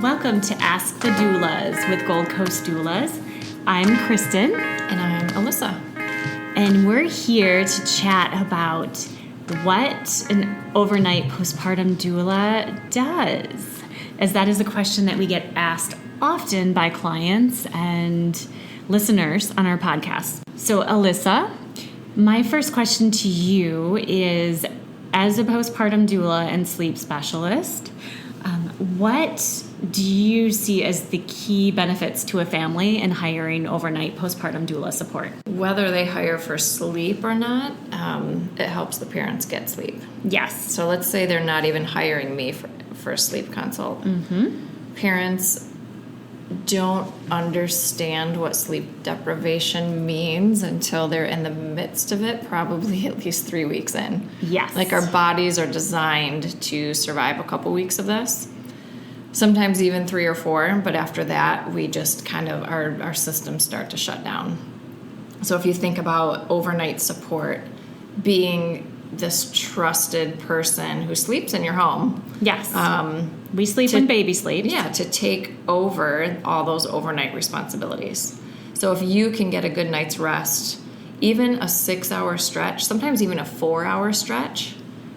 Welcome to Ask the Doulas with Gold Coast Doulas. I'm Kristin. And I'm Alyssa. And we're here to chat about what an overnight postpartum doula does, as that is a question that we get asked often by clients and listeners on our podcast. So, Alyssa, my first question to you is, as a postpartum doula and sleep specialist, what do you see as the key benefits to a family in hiring overnight postpartum doula support? Whether they hire for sleep or not, it helps the parents get sleep. Yes. So let's say they're not even hiring me for a sleep consult. Mm-hmm. Parents don't understand what sleep deprivation means until they're in the midst of it, probably at least 3 weeks in. Yes. Like, our bodies are designed to survive a couple weeks of this. Sometimes even 3 or 4, but after that, we just kind of, our systems start to shut down. So if you think about overnight support being this trusted person who sleeps in your home. Yes. We sleep when baby sleeps. Yeah, to take over all those overnight responsibilities. So if you can get a good night's rest, even a 6-hour stretch, sometimes even a 4-hour stretch,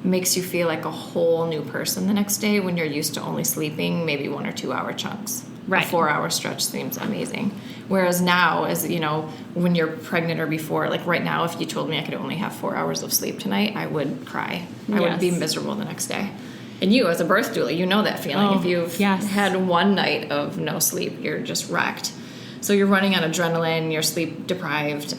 makes you feel like a whole new person the next day when you're used to only sleeping maybe 1 or 2 hour chunks. Right. A 4-hour stretch seems amazing. Whereas now, as you know, when you're pregnant or before, like right now, if you told me I could only have 4 hours of sleep tonight, I would cry. I would be miserable the next day. And you, as a birth doula, you know that feeling. Oh, if you've had one night of no sleep, you're just wrecked. So you're running on adrenaline, you're sleep deprived.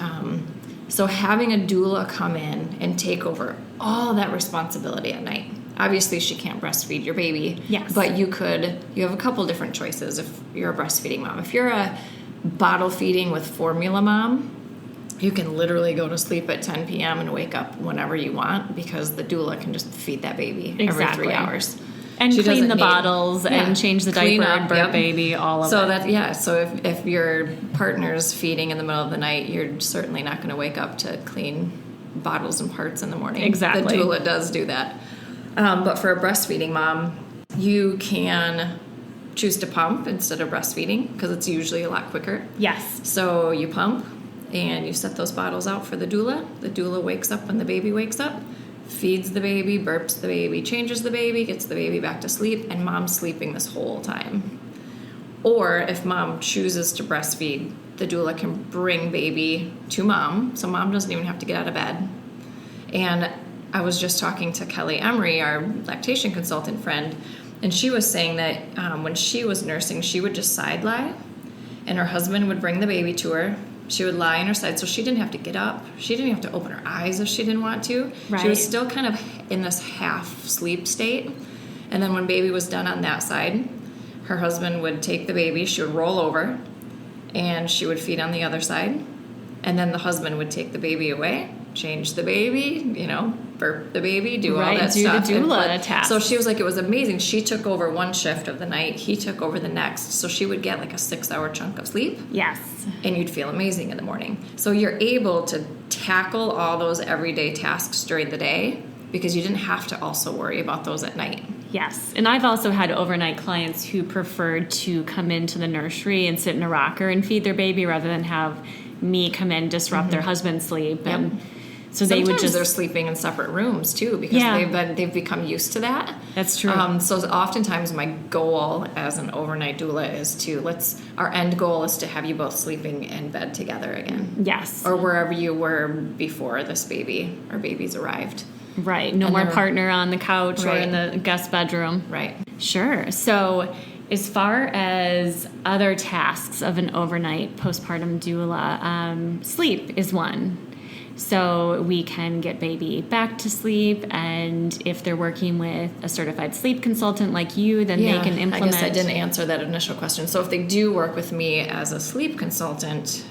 So having a doula come in and take over all that responsibility at night. Obviously, she can't breastfeed your baby. Yes. But you have a couple different choices if you're a breastfeeding mom. If you're a bottle feeding with formula mom, you can literally go to sleep at 10 p.m. and wake up whenever you want because the doula can just feed that baby every 3 hours. And clean the bottles and change the diaper and burp baby, all of it. So if your partner's feeding in the middle of the night, you're certainly not going to wake up to clean bottles and parts in the morning. Exactly. The doula does do that. But for a breastfeeding mom, you can choose to pump instead of breastfeeding because it's usually a lot quicker. Yes. So you pump and you set those bottles out for the doula. The doula wakes up when the baby wakes up, feeds the baby, burps the baby, changes the baby, gets the baby back to sleep, and mom's sleeping this whole time. Or if mom chooses to breastfeed, the doula can bring baby to mom, so mom doesn't even have to get out of bed. And I was just talking to Kelly Emery, our lactation consultant friend, and she was saying that when she was nursing, she would just side lie, and her husband would bring the baby to her. She would lie on her side, so she didn't have to get up. She didn't have to open her eyes if she didn't want to. Right. She was still kind of in this half-sleep state. And then when baby was done on that side, her husband would take the baby, she would roll over, and she would feed on the other side. And then the husband would take the baby away, change the baby, burp the baby, do all that stuff. Do the doula task. So she was like, it was amazing. She took over one shift of the night. He took over the next. So she would get like a 6-hour chunk of sleep. Yes. And you'd feel amazing in the morning. So you're able to tackle all those everyday tasks during the day because you didn't have to also worry about those at night. Yes. And I've also had overnight clients who preferred to come into the nursery and sit in a rocker and feed their baby rather than have me come in, disrupt their husband's sleep. Yep. And so Sometimes they would they're sleeping in separate rooms too because they've become used to that. That's true. So oftentimes my goal as an overnight doula is our end goal is to have you both sleeping in bed together again. Yes. Or wherever you were before this baby or babies arrived. Right. No more partner on the couch or in the guest bedroom. Right. Sure. So as far as other tasks of an overnight postpartum doula, sleep is one. So we can get baby back to sleep, and if they're working with a certified sleep consultant like you, then they can implement... I guess I didn't answer that initial question. So if they do work with me as a sleep consultant,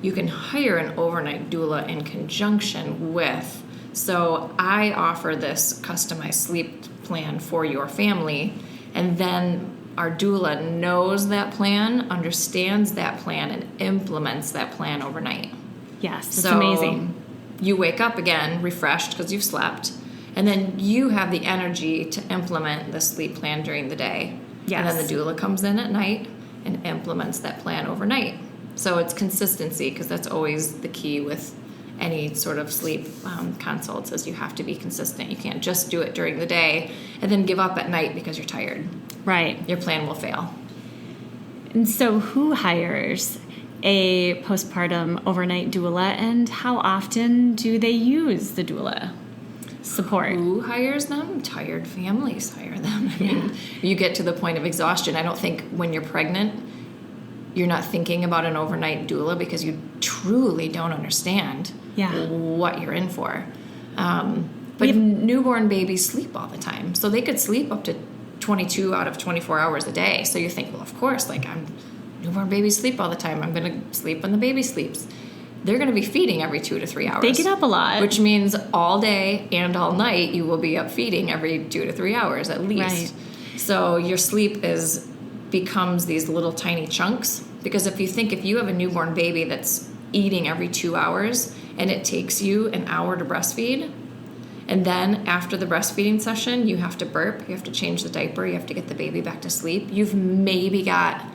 you can hire an overnight doula in conjunction with... So I offer this customized sleep plan for your family, and then our doula knows that plan, understands that plan, and implements that plan overnight. Yes, it's amazing. You wake up again refreshed because you've slept, and then you have the energy to implement the sleep plan during the day. Yes. And then the doula comes in at night and implements that plan overnight. So it's consistency, because that's always the key with any sort of sleep consults, is you have to be consistent. You can't just do it during the day and then give up at night because you're tired. Right. Your plan will fail. And so who hires a postpartum overnight doula, and how often do they use the doula support? Who hires them? Tired families hire them. I mean, you get to the point of exhaustion. I don't think when you're pregnant, you're not thinking about an overnight doula because you truly don't understand what you're in for. But newborn babies sleep all the time. So they could sleep up to 22 out of 24 hours a day. So you think, well, of course, newborn babies sleep all the time. I'm going to sleep when the baby sleeps. They're going to be feeding every 2 to 3 hours. They get up a lot. Which means all day and all night you will be up feeding every 2 to 3 hours at least. Right. So your sleep becomes these little tiny chunks. Because if you have a newborn baby that's eating every 2 hours and it takes you an hour to breastfeed, and then after the breastfeeding session you have to burp, you have to change the diaper, you have to get the baby back to sleep, you've maybe got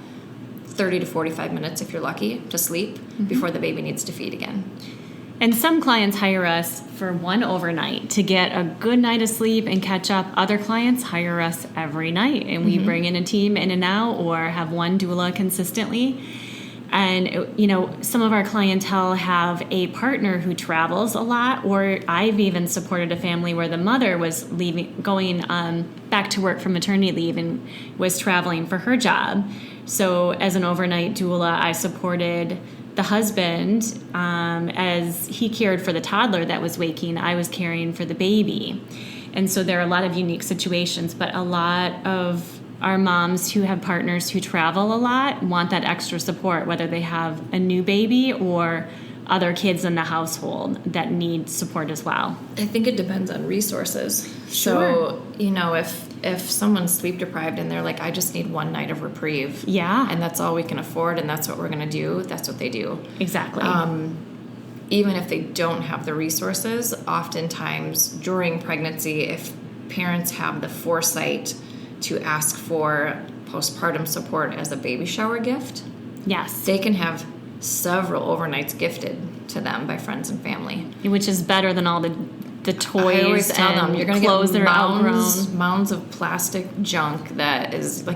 30 to 45 minutes, if you're lucky, to sleep before the baby needs to feed again. And some clients hire us for one overnight to get a good night of sleep and catch up. Other clients hire us every night, and we bring in a team in and out, or have one doula consistently. And, some of our clientele have a partner who travels a lot, or I've even supported a family where the mother was going back to work from maternity leave and was traveling for her job. So as an overnight doula, I supported the husband as he cared for the toddler that was waking. I was caring for the baby. And so there are a lot of unique situations, but a lot of our moms who have partners who travel a lot want that extra support, whether they have a new baby or other kids in the household that need support as well. I think it depends on resources. Sure. So, if someone's sleep deprived and they're like, I just need one night of reprieve. Yeah. And that's all we can afford and that's what we're going to do, that's what they do. Exactly. Even if they don't have the resources, oftentimes during pregnancy, if parents have the foresight to ask for postpartum support as a baby shower gift, yes, they can have several overnights gifted to them by friends and family, which is better than all the toys. I always tell them, you're going to clothes get that are outgrown. mounds of plastic junk that is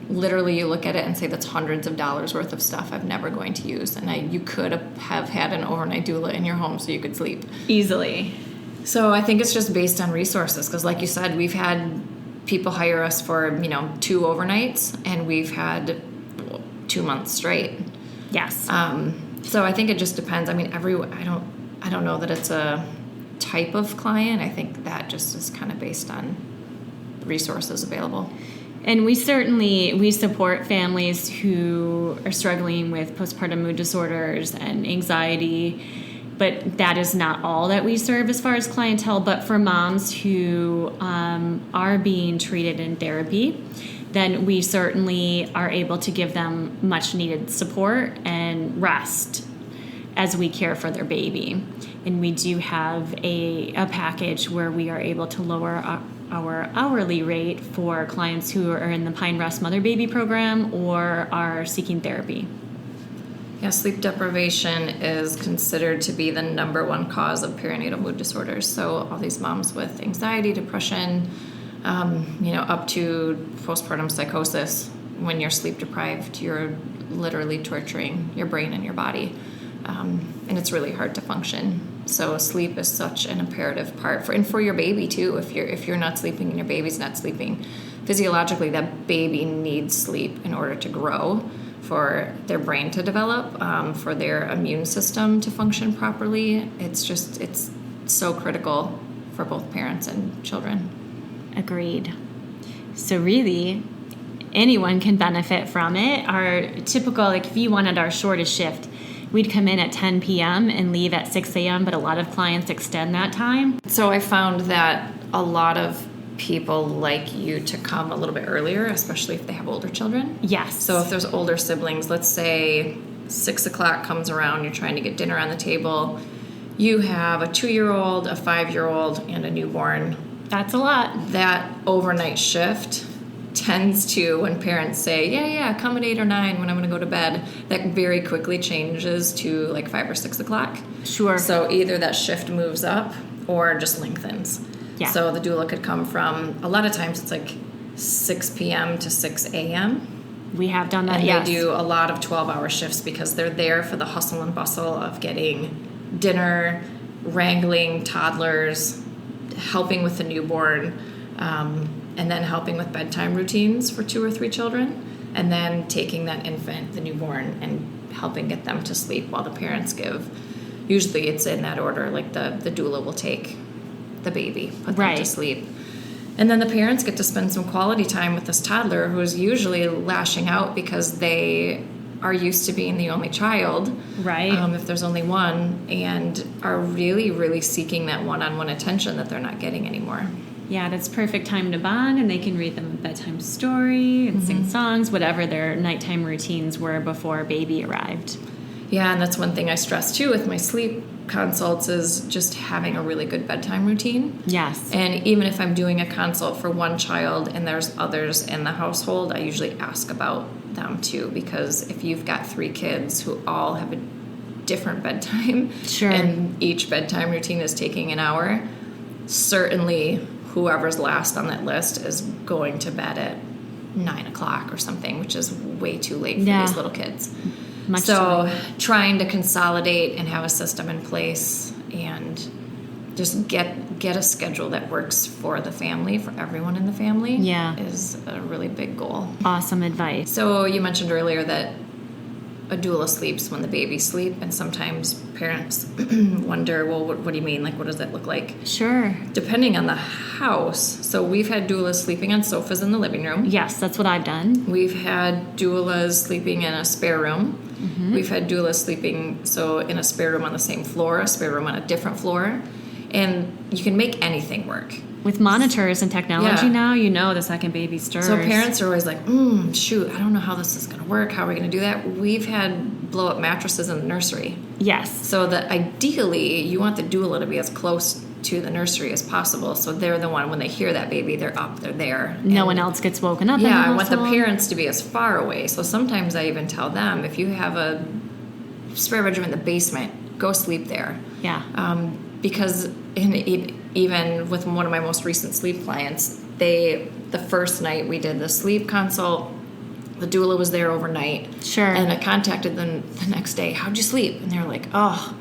literally you look at it and say that's hundreds of dollars worth of stuff I'm never going to use, and you could have had an overnight doula in your home so you could sleep easily. So I think it's just based on resources, because like you said, we've had people hire us for 2 overnights and we've had 2 months straight. Yes. So I think it just depends. I mean, I don't know that it's a type of client. I think that just is kind of based on resources available. And we support families who are struggling with postpartum mood disorders and anxiety, but that is not all that we serve as far as clientele. But for moms who are being treated in therapy, then we certainly are able to give them much needed support and rest as we care for their baby. And we do have a package where we are able to lower our hourly rate for clients who are in the Pine Rest Mother Baby program or are seeking therapy. Yeah, sleep deprivation is considered to be the #1 cause of perinatal mood disorders. So all these moms with anxiety, depression, up to postpartum psychosis, when you're sleep deprived, you're literally torturing your brain and your body. And it's really hard to function. So sleep is such an imperative part for your baby too. If you're not sleeping and your baby's not sleeping, physiologically that baby needs sleep in order to grow, for their brain to develop, for their immune system to function properly. It's so critical for both parents and children. Agreed. So really, anyone can benefit from it. Our typical, if you wanted our shortest shift, we'd come in at 10 p.m. and leave at 6 a.m., but a lot of clients extend that time. So I found that a lot of people like you to come a little bit earlier, especially if they have older children. Yes. So if there's older siblings, let's say 6 o'clock comes around, you're trying to get dinner on the table, you have a 2-year-old, a 5-year-old, and a newborn. That's a lot. That overnight shift tends to, when parents say, yeah, come at 8 or 9 when I'm going to go to bed, that very quickly changes to like 5 or 6 o'clock. Sure. So either that shift moves up or just lengthens. Yeah. So the doula could come from, a lot of times it's like 6 p.m. to 6 a.m. We have done that, And yes. they do a lot of 12-hour shifts because they're there for the hustle and bustle of getting dinner, wrangling toddlers, helping with the newborn, and then helping with bedtime routines for 2 or 3 children, and then taking that infant, the newborn, and helping get them to sleep while the parents give. Usually it's in that order, like the doula will take the baby, put them to sleep. And then the parents get to spend some quality time with this toddler who's usually lashing out because they are used to being the only child. Right. If there's only one, and are really, really seeking that one-on-one attention that they're not getting anymore. Yeah, that's perfect time to bond, and they can read them a bedtime story and sing songs, whatever their nighttime routines were before baby arrived. Yeah, and that's one thing I stress too with my sleep consults is just having a really good bedtime routine. Yes. And even if I'm doing a consult for one child and there's others in the household, I usually ask about them too, because if you've got 3 kids who all have a different bedtime, Sure. and each bedtime routine is taking an hour, certainly whoever's last on that list is going to bed at 9 o'clock or something, which is way too late for these little kids. Much So too late. trying to consolidate and have a system in place and just get a schedule that works for the family, for everyone in the family, is a really big goal. Awesome advice. So you mentioned earlier that a doula sleeps when the babies sleep, and sometimes parents wonder, well, what do you mean? Like, what does that look like? Sure. Depending on the house. So we've had doulas sleeping on sofas in the living room. Yes, that's what I've done. We've had doulas sleeping in a spare room. We've had doulas sleeping in a spare room on the same floor, a spare room on a different floor. And you can make anything work. With monitors and technology now, you know the second baby stirs. So parents are always like, shoot, I don't know how this is going to work. How are we going to do that? We've had blow-up mattresses in the nursery. Yes. So that ideally, you want the doula to be as close to the nursery as possible. So they're the one, when they hear that baby, they're up, they're there. No one else gets woken up in the Yeah, I want the household. parents to be as far away. So sometimes I even tell them, if you have a spare bedroom in the basement, go sleep there. Yeah. Because even with one of my most recent sleep clients, the first night we did the sleep consult, the doula was there overnight. Sure. And I contacted them the next day. How'd you sleep? And they were like, oh,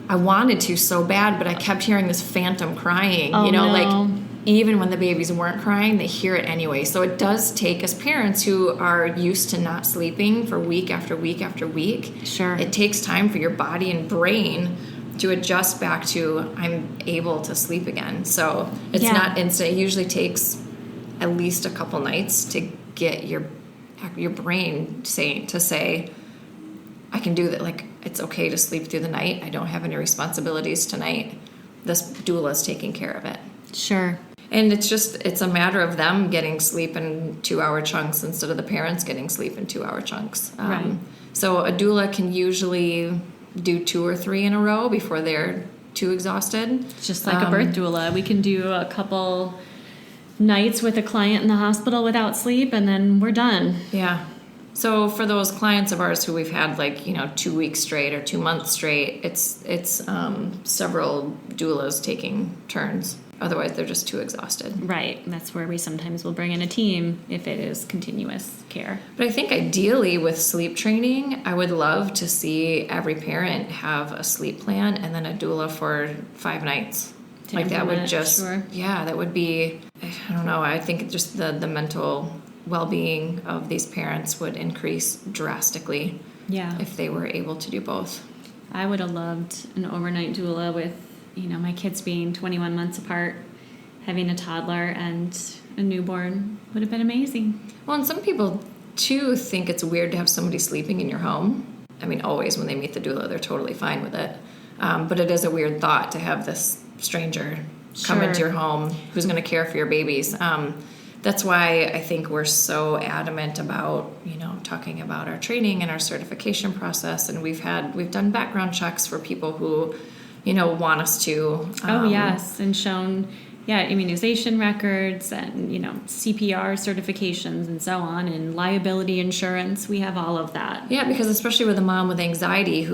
I wanted to so bad, but I kept hearing this phantom crying. Oh, no. Like even when the babies weren't crying, they hear it anyway. So it does take, as parents who are used to not sleeping for week after week after week, Sure. it takes time for your body and brain to adjust back to, I'm able to sleep again. So it's not instant. It usually takes at least a couple nights to get your brain to say, I can do that. Like, it's okay to sleep through the night. I don't have any responsibilities tonight. This doula is taking care of it. Sure. And it's a matter of them getting sleep in 2-hour chunks instead of the parents getting sleep in 2-hour chunks. Right. So a doula can usually do 2 or 3 in a row before they're too exhausted. Just like a birth doula. We can do a couple nights with a client in the hospital without sleep, and then we're done. Yeah. So for those clients of ours who we've had 2 weeks straight or 2 months straight, it's several doulas taking turns. Otherwise, they're just too exhausted. Right. That's where we sometimes will bring in a team if it is continuous care. But I think ideally with sleep training, I would love to see every parent have a sleep plan and then a doula for 5 nights. Like that would just, sure. Yeah, that would be, I don't know, I think just the mental well-being of these parents would increase drastically if they were able to do both. I would have loved an overnight doula with, my kids being 21 months apart, having a toddler and a newborn would have been amazing. Well, and some people, too, think it's weird to have somebody sleeping in your home. I mean, always when they meet the doula, they're totally fine with it. But it is a weird thought to have this stranger come into your home who's going to care for your babies. That's why I think we're so adamant about, talking about our training and our certification process. And we've done background checks for people who, want us to. And shown immunization records and, CPR certifications and so on, and liability insurance. We have all of that. Yeah, because especially with a mom with anxiety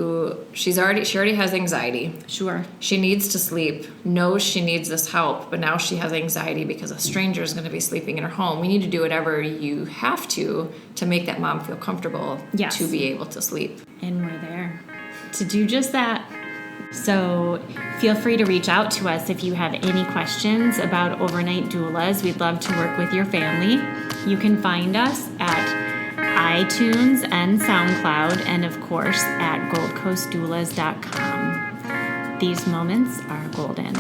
she already has anxiety. Sure. She needs to sleep, knows she needs this help, but now she has anxiety because a stranger is going to be sleeping in her home. We need to do whatever you have to make that mom feel comfortable to be able to sleep. And we're there to do just that. So feel free to reach out to us if you have any questions about overnight doulas. We'd love to work with your family. You can find us at iTunes and SoundCloud, and of course at goldcoastdoulas.com. These moments are golden.